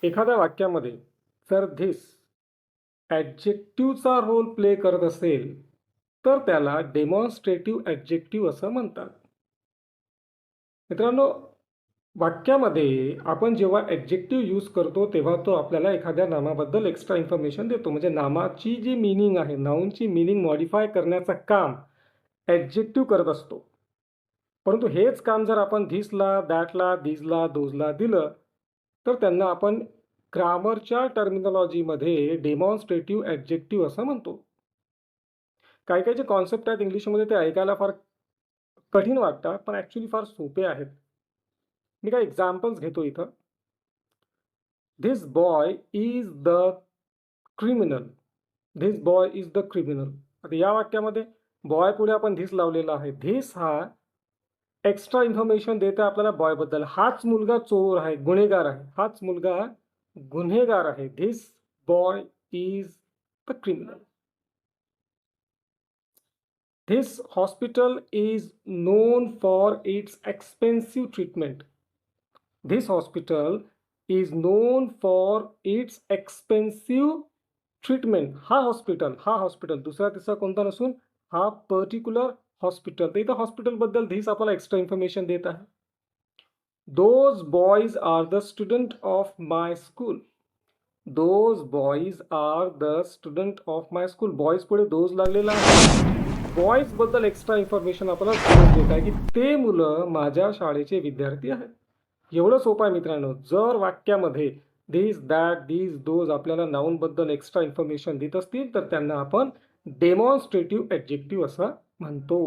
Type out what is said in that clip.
एखाद्या वाक्यामध्ये जर धिस ॲडजेक्टिव्हचा रोल प्ले करत असेल तर त्याला डेमॉन्स्ट्रेटिव्ह ॲडजेक्टिव्ह असं म्हणतात. मित्रांनो, वाक्यामध्ये आपण जेव्हा ॲडजेक्टिव्ह यूज करतो तेव्हा तो आपल्याला एखाद्या नामाबद्दल एक्स्ट्रा इन्फॉर्मेशन देतो. म्हणजे नामाची जी मीनिंग आहे, नाऊनची मीनिंग मॉडिफाय करण्याचं काम ॲडजेक्टिव्ह करत असतो. परंतु हेच काम जर आपण धिसला, दॅटला, दिजला, दोजला दिलं तर त्यांना आपण ग्रामरच्या टर्मिनॉलॉजीमध्ये डेमॉन्स्ट्रेटिव्ह ॲडजेक्टिव्ह असं म्हणतो. काही काही जे कॉन्सेप्ट आहेत इंग्लिशमध्ये ते ऐकायला फार कठीण वाटतात, पण ॲक्च्युली फार सोपे आहेत. मी काही एक्झाम्पल्स घेतो इथं. This boy is the criminal. This boy is the criminal. आता या वाक्यामध्ये बॉय पुढे आपण धिस लावलेला आहे. धिस हा एक्स्ट्रा इन्फॉर्मेशन देते आपल्याला बॉयबद्दल. हाच मुलगा चोर आहे, गुन्हेगार आहे. हाच मुलगा गुन्हेगार आहे. This boy is the criminal. This hospital is known for its expensive treatment. This hospital is known for its expensive treatment. हा हॉस्पिटल दुसरा तिसरा कोणता नसून हा पर्टिक्युलर हॉस्पिटल. तर इथं हॉस्पिटलबद्दल धीस आपल्याला एक्स्ट्रा इन्फॉर्मेशन देत आहे. Those boys are the student of my school. Those boys are the student of my school. Boys पुढे those लागलेला आहे. बॉईज बद्दल एक्स्ट्रा इन्फॉर्मेशन आपल्याला समज देत आहे की ते मुलं माझ्या शाळेचे विद्यार्थी आहेत. एवढं सोपं आहे मित्रांनो. जर वाक्यामध्ये धिस, दॅट, दीज, दोज आपल्याला नाऊनबद्दल एक्स्ट्रा इन्फॉर्मेशन देत असतील तर त्यांना आपण डेमॉन्स्ट्रेटिव्ह ॲडजेक्टिव्ह असं म्हणतो.